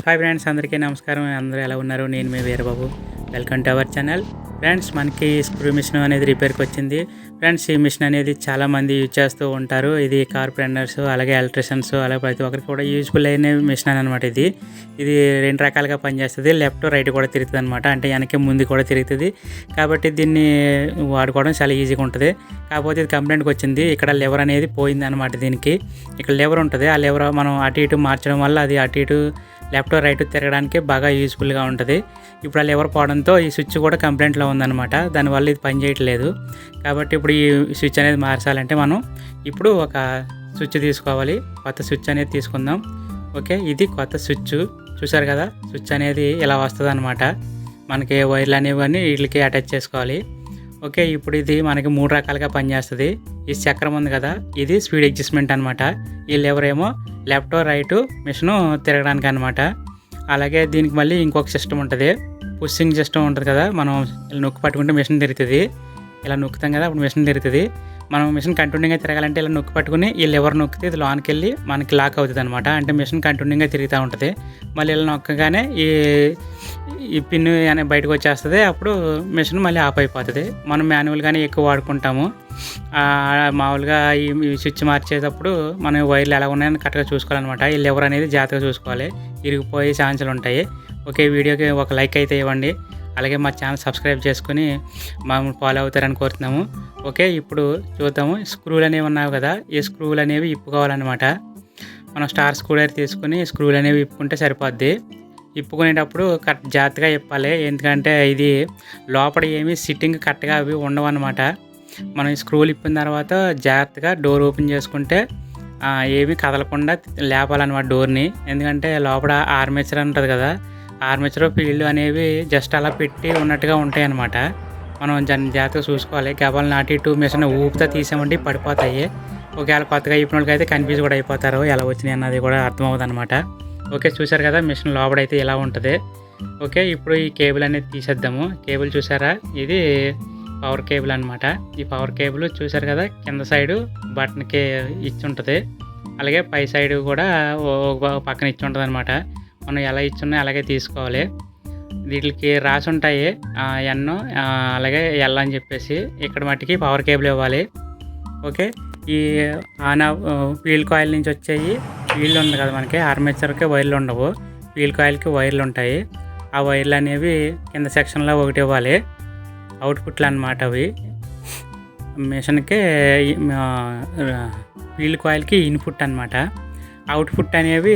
Hi friends, అందరికీ నమస్కారం. అందరూ ఎలా ఉన్నారు? నేను మీ Veerababu. Welcome to our channel. Friends, మనకి స్క్రూ మిషన్ అనేది రిపేర్కి వచ్చింది. ఫ్రెండ్స్, ఈ మిషన్ అనేది చాలామంది యూజ్ చేస్తూ ఉంటారు. ఇది కార్పెంటర్స్, అలాగే ఎలక్ట్రీషియన్స్, అలాగే ప్రతి ఒక్కరికి కూడా యూజ్ఫుల్ అయిన మిషన్ అనమాట. ఇది రెండు రకాలుగా పనిచేస్తుంది. లెఫ్ట్ రైట్ కూడా తిరుగుతుంది అనమాట. అంటే వెనక్కి ముందు కూడా తిరుగుతుంది. కాబట్టి దీన్ని వాడుకోవడం చాలా ఈజీగా ఉంటుంది. కాకపోతే ఇది కంప్లైంట్కి వచ్చింది. ఇక్కడ లెవర్ అనేది పోయింది అనమాట. దీనికి ఇక్కడ లెవర్ ఉంటుంది. ఆ లెవర్ మనం అటు ఇటు మార్చడం వల్ల అది అటు ఇటు లెఫ్ట్ రైట్ తిరగడానికి బాగా యూజ్ఫుల్గా ఉంటుంది. ఇప్పుడు ఆ లెవర్ పోవడంతో ఈ స్విచ్ కూడా కంప్లైంట్లో ఉందన్నమాట. దానివల్ల ఇది పని చేయట్లేదు. కాబట్టి ఇప్పుడు ఈ స్విచ్ అనేది మార్చాలంటే మనం ఇప్పుడు ఒక స్విచ్ తీసుకోవాలి. కొత్త స్విచ్ అనేది తీసుకుందాం. ఓకే, ఇది కొత్త స్విచ్. చూసారు కదా, స్విచ్ అనేది ఇలా వస్తుంది అనమాట. మనకి వైర్లు అనేవన్నీ వీటికి అటాచ్ చేసుకోవాలి. ఓకే, ఇప్పుడు ఇది మనకి 3 రకాలుగా పనిచేస్తుంది. ఈ చక్రం ఉంది కదా, ఇది స్పీడ్ అడ్జస్ట్మెంట్ అనమాట. ఈ లెవర్ ఏమో లెఫ్ట్ రైట్ మిషను తిరగడానికి అనమాట. అలాగే దీనికి మళ్ళీ ఇంకొక సిస్టమ్ ఉంటుంది, పుషింగ్ సిస్టమ్ ఉంటుంది కదా. మనం ఇలా నొక్కి పట్టుకుంటే మిషన్ తిరుగుతుంది. ఇలా నొక్కుతాం కదా, అప్పుడు మిషన్ తిరుగుతుంది. మనం మిషన్ కంటిన్యూగా తిరగాలంటే ఇలా నొక్కి పట్టుకుని ఈ లెవర్ నొక్కితే ఇది లోనికి వెళ్ళి మనకి లాక్ అవుతుంది అనమాట. అంటే మిషన్ కంటిన్యూగా తిరుగుతూ ఉంటుంది. మళ్ళీ ఇలా నొక్కగానే ఈ పిన్ అనే బయటకు వచ్చేస్తుంది. అప్పుడు మిషన్ మళ్ళీ ఆఫ్ అయిపోతుంది. మనం మాన్యువల్గానే ఎక్కువ వాడుకుంటాము. మామూలుగా ఈ స్విచ్ మార్చేటప్పుడు మనం వైర్లు ఎలా ఉన్నాయని కరెక్ట్గా చూసుకోవాలన్నమాట. ఈ లెవర్ అనేది జాగ్రత్తగా చూసుకోవాలి, ఇరిగిపోయే ఛాన్సులు ఉంటాయి. ఓకే, వీడియోకి ఒక లైక్ అయితే ఇవ్వండి. అలాగే మా ఛానల్ సబ్స్క్రైబ్ చేసుకుని మమ్మల్ని ఫాలో అవుతారని కోరుతున్నాము. ఓకే, ఇప్పుడు చూద్దాము. స్క్రూలు అనేవి ఉన్నాయి కదా, ఈ స్క్రూలు అనేవి ఇప్పుకోవాలన్నమాట. మనం స్టార్ స్క్రూ డ్రైవర్ తీసుకుని స్క్రూలు అనేవి ఇప్పుకుంటే సరిపోద్ది. ఇప్పుకునేటప్పుడు జాగ్రత్తగా ఇప్పాలి. ఎందుకంటే ఇది లోపల ఏమి సిట్టింగ్ కరెక్ట్గా అవి ఉండవు అన్నమాట. మనం ఈ స్క్రూలు ఇప్పిన తర్వాత జాగ్రత్తగా డోర్ ఓపెన్ చేసుకుంటే ఏమీ కదలకుండా లేపాలన్నమాట డోర్ని. ఎందుకంటే లోపల ఆర్మేచర్ ఉంటుంది కదా, ఆర్మేచర్ ఫీల్డ్ అనేవి జస్ట్ అలా పెట్టి ఉన్నట్టుగా ఉంటాయి అన్నమాట. మనం జాగ్రత్తగా చూసుకోవాలి. కేవలం నాటి టూ మిషన్ ఊపితే తీసామంటే పడిపోతాయి. ఒకవేళ కొత్తగా ఇప్పిన వాళ్ళకి అయితే కన్ఫ్యూజ్ కూడా అయిపోతారు, ఎలా వచ్చినాయి అన్నది కూడా అర్థమవుతుంది అనమాట. ఓకే, చూసారు కదా, మిషన్ లోపడైతే ఇలా ఉంటుంది. ఓకే, ఇప్పుడు ఈ కేబుల్ అనేది తీసేద్దాము. కేబుల్ చూసారా, ఇది పవర్ కేబుల్ అనమాట. ఈ పవర్ కేబుల్ చూసారు కదా, కింద సైడు బటన్కి ఇచ్చి ఉంటుంది. అలాగే పై సైడ్ కూడా ఒక పక్కన ఇచ్చి ఉంటుంది అనమాట. మనం ఎలా ఇచ్చున్నా అలాగే తీసుకోవాలి. వీటికి రాసి ఉంటాయి ఎన్ అలాగే ఎల్ అని చెప్పేసి. ఇక్కడ మట్టికి పవర్ కేబుల్ ఇవ్వాలి. ఓకే, ఈ ఆన్ వీల్ కాయిల్ నుంచి వచ్చేవి వీళ్ళు ఉంది కదా, మనకి ఆర్మేచర్కి వైర్లు ఉండవు, వీల్ కాయిల్కి వైర్లు ఉంటాయి. ఆ వైర్లు అనేవి కింద సెక్షన్లో ఒకటి ఇవ్వాలి, అవుట్పుట్లు అన్నమాట. అవి మిషన్కి వీల్ కాయిల్కి ఇన్పుట్ అనమాట. అవుట్పుట్ అనేవి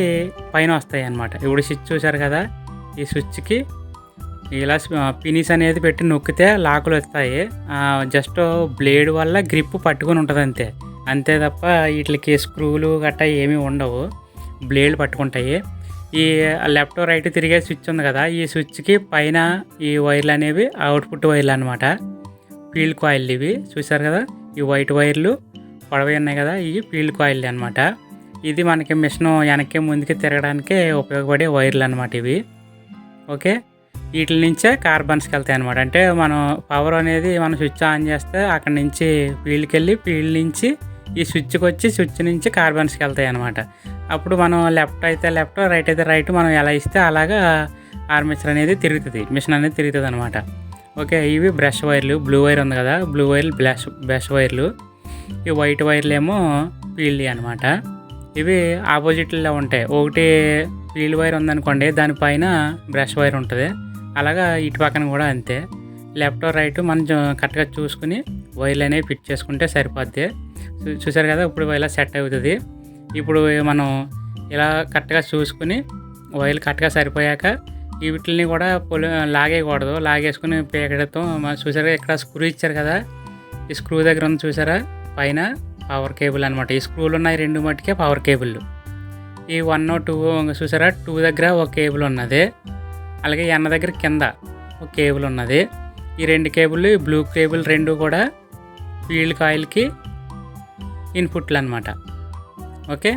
పైన వస్తాయి అన్నమాట. ఇప్పుడు స్విచ్ చూసారు కదా, ఈ స్విచ్కి ఇలా పినిస్ అనేది పెట్టి నొక్కితే లాకులు వస్తాయి. జస్ట్ బ్లేడ్ వల్ల గ్రిప్ పట్టుకొని ఉంటుంది అంతే తప్ప వీటికి స్క్రూలు గట్టా ఏమీ ఉండవు, బ్లేడ్ పట్టుకుంటాయి. ఈ లెఫ్ట్ రైట్ తిరిగే స్విచ్ ఉంది కదా, ఈ స్విచ్కి పైన ఈ వైర్లు అనేవి అవుట్పుట్ వైర్లు అనమాట. ఫీల్డ్ కాయిల్ ఇవి చూసారు కదా, ఈ వైట్ వైర్లు పొడవి ఉన్నాయి కదా, ఇవి ఫీల్డ్ కాయిల్ అనమాట. ఇది మనకి మిషన్ వెనక్కి ముందుకి తిరగడానికి ఉపయోగపడే వైర్లు అనమాట ఇవి. ఓకే, వీటి నుంచే కార్బన్స్కి వెళ్తాయి అనమాట. అంటే మనం పవర్ అనేది మనం స్విచ్ ఆన్ చేస్తే అక్కడి నుంచి ఫీల్డ్కి వెళ్ళి ఫీల్డ్ నుంచి ఈ స్విచ్కి వచ్చి స్విచ్ నుంచి కార్బన్స్కి వెళ్తాయి అనమాట. అప్పుడు మనం లెఫ్ట్ అయితే లెఫ్ట్, రైట్ అయితే రైట్ మనం ఎలా ఇస్తే అలాగా ఆర్మేచర్ అనేది తిరుగుతుంది, మిషన్ అనేది తిరుగుతుంది అనమాట. ఓకే, ఇవి బ్రష్ వైర్లు. బ్లూ వైర్ ఉంది కదా, బ్లూ వైర్లు బ్రష్ వైర్లు. ఈ వైట్ వైర్లు ఏమో ఫీల్డ్ అనమాట. ఇవి ఆపోజిట్లో ఉంటాయి. ఒకటి ఫీల్డ్ వైర్ ఉందనుకోండి, దానిపైన బ్రష్ వైర్ ఉంటుంది. అలాగా ఇటు పక్కన కూడా అంతే. లెఫ్ట్ రైట్ మనం కరెక్ట్గా చూసుకుని వైర్లు అనేవి ఫిట్ చేసుకుంటే సరిపోద్ది. చూసారు కదా, ఇప్పుడు ఇలా సెట్ అవుతుంది. ఇప్పుడు మనం ఇలా కరెక్ట్గా చూసుకుని వైర్లు కరెక్ట్గా సరిపోయాక వీటిని కూడా లాగేయకూడదు. లాగేసుకుని పీకడంతో చూసారు ఇక్కడ స్క్రూ ఇచ్చారు కదా, ఈ స్క్రూ దగ్గర ఉంది చూసారా, పైన పవర్ కేబుల్ అనమాట. ఈ స్క్రూలు ఉన్నాయి 2 మట్టుకే పవర్ కేబుల్. ఈ 1, 2 చూసారా, 2 దగ్గర ఒక కేబుల్ ఉన్నది. అలాగే ఎన్న దగ్గర కింద ఒక కేబుల్ ఉన్నది. ఈ 2 కేబుల్, బ్లూ కేబుల్ 2 కూడా ఫీల్డ్ కాయిల్కి ఇన్పుట్లు అనమాట. ఓకే,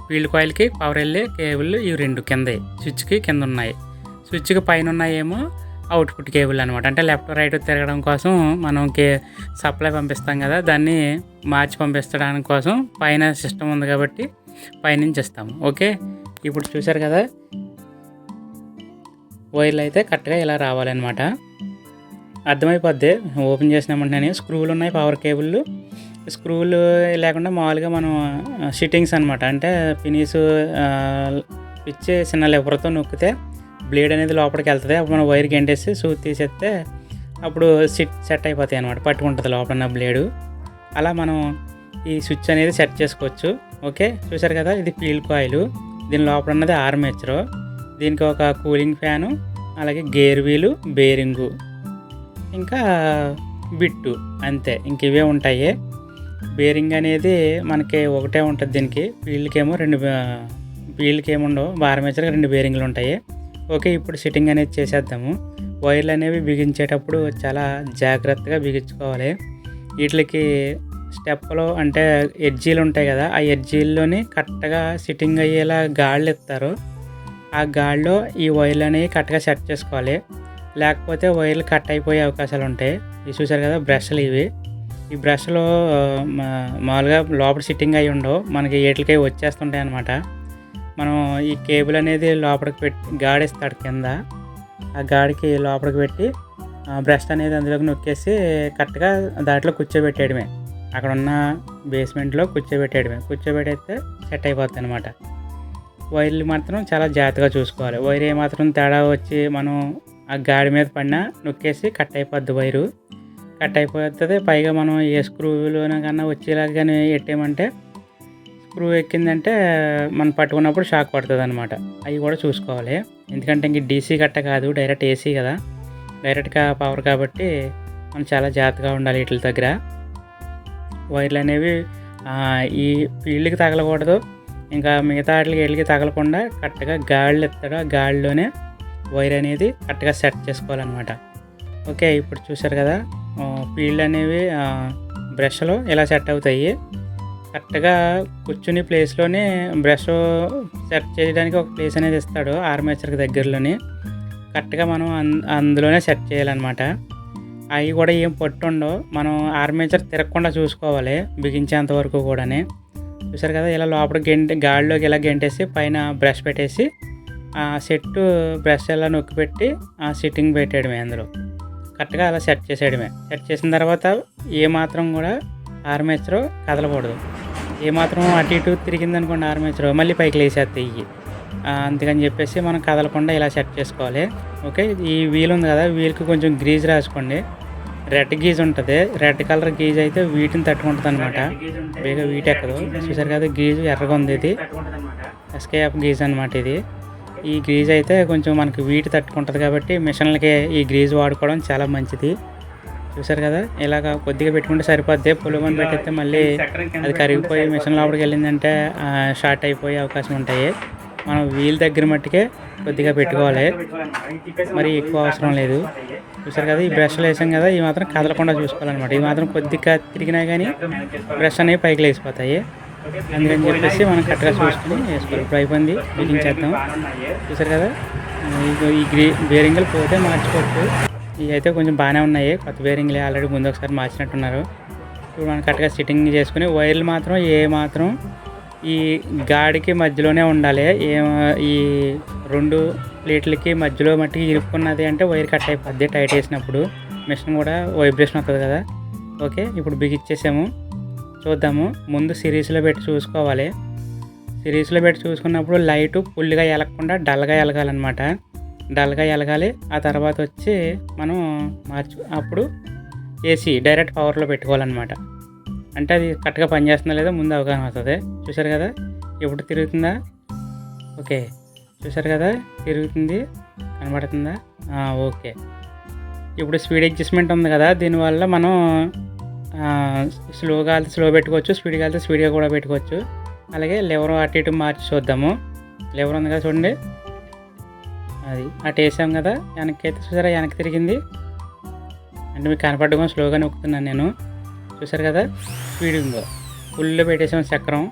ఫీల్డ్ కాయిల్కి పవర్ వెళ్ళే కేబుల్ ఇవి 2 కింద స్విచ్కి కింద ఉన్నాయి. స్విచ్కి పైన ఉన్నాయేమో అవుట్పుట్ కేబుల్ అనమాట. అంటే లెఫ్ట్ రైట్ తిరగడం కోసం మనం సప్లై పంపిస్తాం కదా, దాన్ని మార్చి పంపించడానికి కోసం పైన సిస్టమ్ ఉంది కాబట్టి పైనుంచి ఇస్తాము. ఓకే, ఇప్పుడు చూసారు కదా, వైర్లు అయితే కరెక్ట్గా ఇలా రావాలన్నమాట. అర్థమైపోద్ది ఓపెన్ చేసినామంటేనే. స్క్రూలు ఉన్నాయి, పవర్ కేబుల్లు. స్క్రూలు లేకుండా మామూలుగా మనం షిట్టింగ్స్ అనమాట. అంటే పినీసు ఇచ్చి చిన్న లివర్తో నొక్కితే బ్లేడ్ అనేది లోపలికి వెళ్తుంది. అప్పుడు మనం వైర్ గెంటేసి సూది తీసేస్తే అప్పుడు సెట్ అయిపోతాయి అనమాట. పట్టుకుంటుంది లోపల బ్లేడు. అలా మనం ఈ స్విచ్ అనేది సెట్ చేసుకోవచ్చు. ఓకే, చూసారు కదా, ఇది ఫీల్డ్ కాయిల్. దీని లోపల ఉన్నది ఆర్మేచరు. దీనికి ఒక కూలింగ్ ఫ్యాను, అలాగే గేర్ వీలు, బేరింగు, ఇంకా బిట్టు, అంతే. ఇంక ఇవే ఉంటాయి. బేరింగ్ అనేది మనకి ఒకటే ఉంటుంది. దీనికి ఫీల్డ్కి ఏమి ఉండవు. ఆర్మేచర్కి 2 బేరింగ్లు ఉంటాయి. ఓకే, ఇప్పుడు సిట్టింగ్ అనేది చేసేద్దాము. వైర్లు అనేవి బిగించేటప్పుడు చాలా జాగ్రత్తగా బిగించుకోవాలి. వీటికి స్టెప్లో అంటే ఎడ్జీలు ఉంటాయి కదా, ఆ ఎడ్జీల్లోని కరెక్ట్గా సిట్టింగ్ అయ్యేలా గాళ్ళు ఇస్తారు. ఆ గాల్లో ఈ వైర్లు అనేవి కరెక్ట్గా సెట్ చేసుకోవాలి. లేకపోతే వైర్లు కట్ అయిపోయే అవకాశాలు ఉంటాయి. ఇవి చూసారు కదా బ్రష్లు. ఈ బ్రష్లో మామూలుగా లోపల సిట్టింగ్ అయ్యి ఉండవు, మనకి ఏట్లకై వచ్చేస్తుంటాయి అన్నమాట. మనం ఈ కేబుల్ అనేది లోపలికి పెట్టి గాడిస్తాడు కింద. ఆ గాడికి లోపలికి పెట్టి బ్రష్ అనేది అందులోకి నొక్కేసి కరెక్ట్గా దాంట్లో కూర్చోబెట్టేయడమే. అక్కడ ఉన్న బేస్మెంట్లో కూర్చోబెట్టేస్తే సెట్ అయిపోతుంది అనమాట. వైర్లు మాత్రం చాలా జాగ్రత్తగా చూసుకోవాలి. వైర్ ఏమాత్రం తేడా వచ్చి మనం ఆ గాడి మీద పడినా నొక్కేసి కట్ అయిపోద్ది. వైరు కట్ అయిపోతుంది. పైగా మనం ఏ స్క్రూలోనే కన్నా వచ్చేలాగా కానీ ఎట్టేమంటే స్క్రూ ఎక్కిందంటే మనం పట్టుకున్నప్పుడు షాక్ పడుతుంది అనమాట. అవి కూడా చూసుకోవాలి. ఎందుకంటే ఇంక డీసీ కట్ట కాదు, డైరెక్ట్ ఏసీ కదా, డైరెక్ట్గా పవర్ కాబట్టి మనం చాలా జాగ్రత్తగా ఉండాలి వీటి దగ్గర. వైర్లు అనేవి ఈ ఫీల్డ్కి తగలకూడదు, ఇంకా మిగతా వీటికి తగలకుండా కరెక్ట్గా గాళ్ళు ఎత్తాడు. ఆ గాడిలోనే వైర్ అనేది కరెక్ట్గా సెట్ చేసుకోవాలన్నమాట. ఓకే, ఇప్పుడు చూసారు కదా ఫీల్డ్ అనేవి బ్రష్లో ఇలా సెట్ అవుతాయి. కరెక్ట్గా కూర్చుని ప్లేస్లోనే బ్రష్ సెట్ చేయడానికి ఒక ప్లేస్ అనేది ఇస్తాడు ఆర్మేచర్కి దగ్గరలోని. కరెక్ట్గా మనం అందులోనే సెట్ చేయాలన్నమాట. అవి కూడా ఏం పట్టు ఉండవు. మనం ఆర్మేచర్ తిరగకుండా చూసుకోవాలి బిగించేంత వరకు కూడా. చూసారు కదా, ఇలా లోపల గాడిలోకి ఇలా గెంటేసి పైన బ్రష్ పెట్టేసి ఆ సెట్ బ్రష్ ఇలా నొక్కి పెట్టి ఆ సిట్టింగ్ పెట్టేయడమే. అందులో కరెక్ట్గా అలా సెట్ చేసేయడమే. సెట్ చేసిన తర్వాత ఏమాత్రం కూడా ఆర్మేచరు కదలకూడదు. ఏమాత్రం అటు ఇటు తిరిగిందనుకోండి ఆర్మేచరు మళ్ళీ పైకి లేసేస్తాయి ఇవి. అందుకని చెప్పేసి మనం కదలకుండా ఇలా సెట్ చేసుకోవాలి. ఓకే, ఈ వీల్ ఉంది కదా, వీల్కి కొంచెం గ్రీజ్ రాసుకోండి. రెడ్ గీజ్ ఉంటుంది. రెడ్ కలర్ గీజ్ అయితే వీటిని తట్టుకుంటుంది అనమాట, బేగా వీటి ఎక్కదు. చూసారు కదా గీజు ఎర్రగా ఉంది. ఇది ఎస్కేఎఫ్ గీజ్ అనమాట. ఈ గ్రీజ్ అయితే కొంచెం మనకి వీటి తట్టుకుంటుంది కాబట్టి మిషన్లకి ఈ గ్రీజ్ వాడుకోవడం చాలా మంచిది. చూసారు కదా, ఇలాగ కొద్దిగా పెట్టుకుంటే సరిపోద్ది. పొలుమని పెట్టేస్తే మళ్ళీ అది కరిగిపోయి మిషన్ లోపలికి వెళ్ళిందంటే షార్ట్ అయిపోయే అవకాశం ఉంటాయి. మనం వీల్ దగ్గర మట్టుకే కొద్దిగా పెట్టుకోవాలి, మరి ఎక్కువ అవసరం లేదు. చూసారు కదా, ఈ బ్రష్లు వేసాం కదా, ఇవి మాత్రం కదలకుండా చూసుకోవాలన్నమాట. ఇవి మాత్రం కొద్దిగా తిరిగినా కానీ బ్రష్ అనేవి పైకి లేచిపోతాయి. అందుకని చెప్పేసి మనం కరెక్ట్గా చూసుకుని వేసుకోవాలి. ఇప్పుడు అయిపోయింది, బిగించేద్దాం. చూసారు కదా, ఈ బేరింగ్లు పోతే మార్చుకోవచ్చు. ఇవి అయితే కొంచెం బాగానే ఉన్నాయి, కొత్త బేరింగ్లే, ఆల్రెడీ ముందు ఒకసారి మార్చినట్టున్నారు. ఇప్పుడు మనం కరెక్ట్గా సిట్టింగ్ చేసుకుని వైర్లు మాత్రం మాత్రం ఈ గాడికి మధ్యలోనే ఉండాలి. ఈ 2 ప్లేట్లకి మధ్యలో మట్టికి ఇరుక్కున్నది అంటే వైర్ కట్ అయిపోద్ది. టైట్ వేసినప్పుడు మిషన్ కూడా వైబ్రేషన్ వస్తుంది కదా. ఓకే, ఇప్పుడు బిగిచ్చేసాము. చూద్దాము. ముందు సిరీస్లో పెట్టి చూసుకోవాలి. సిరీస్లో పెట్టి చూసుకున్నప్పుడు లైటు ఫుల్గా ఎలగకుండా డల్గా ఎలగాలన్నమాట. డల్గా ఎలగాలి. ఆ తర్వాత వచ్చి మనం అప్పుడు ఏసీ డైరెక్ట్ పవర్లో పెట్టుకోవాలన్నమాట. అంటే అది కరెక్ట్గా పనిచేస్తుందా లేదా ముందు అవగాహన అవుతుంది. చూసారు కదా, ఎప్పుడు తిరుగుతుందా? ఓకే, చూసారు కదా తిరుగుతుంది, కనబడుతుందా? ఓకే, ఇప్పుడు స్పీడ్ అడ్జస్ట్మెంట్ ఉంది కదా, దీనివల్ల మనం స్లోగా వెళ్తే స్లో పెట్టుకోవచ్చు, స్పీడ్గా వెళ్తే స్పీడ్గా కూడా పెట్టుకోవచ్చు. అలాగే లెవర్ అటు ఇటు మార్చి చూద్దాము. లెవర్ ఉంది కదా చూడండి, అది అటు వేసాం కదా, వెనక్కి అయితే చూసారా వెనక్కి తిరిగింది. అంటే మీకు కనపడకుండా స్లోగా నొక్కుతున్నాను నేను. చూసారు కదా, స్పీడ్ ఉందో ఫుల్గా పెట్టేసాం. చక్రం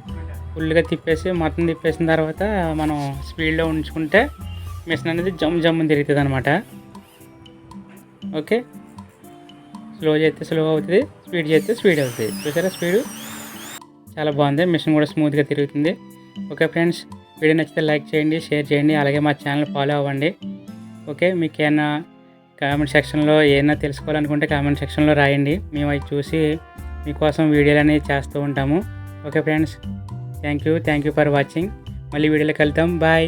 ఫుల్గా తిప్పేసి మొత్తం తిప్పేసిన తర్వాత మనం స్పీడ్లో ఉంచుకుంటే మిషన్ అనేది జమ్ముని తిరుగుతుంది అనమాట. ఓకే, స్లో చేస్తే స్లో అవుతుంది, స్పీడ్ చేస్తే స్పీడ్ అవుతుంది. చూసారా స్పీడు చాలా బాగుంది, మిషన్ కూడా స్మూత్గా తిరుగుతుంది. ఓకే ఫ్రెండ్స్, వీడియో నచ్చితే లైక్ చేయండి, షేర్ చేయండి, అలాగే మా ఛానల్ ఫాలో అవ్వండి. ఓకే, మీకు ఏమైనా కామెంట్ సెక్షన్లో ఏమైనా తెలుసుకోవాలనుకుంటే కామెంట్ సెక్షన్లో రాయండి. మేము అవి చూసి మీకోసం వీడియోలు అనేవి చేస్తూ ఉంటాము. Okay friends, thank you for watching. మళ్ళీ వీడియోలోకి వెళ్తాం. బాయ్.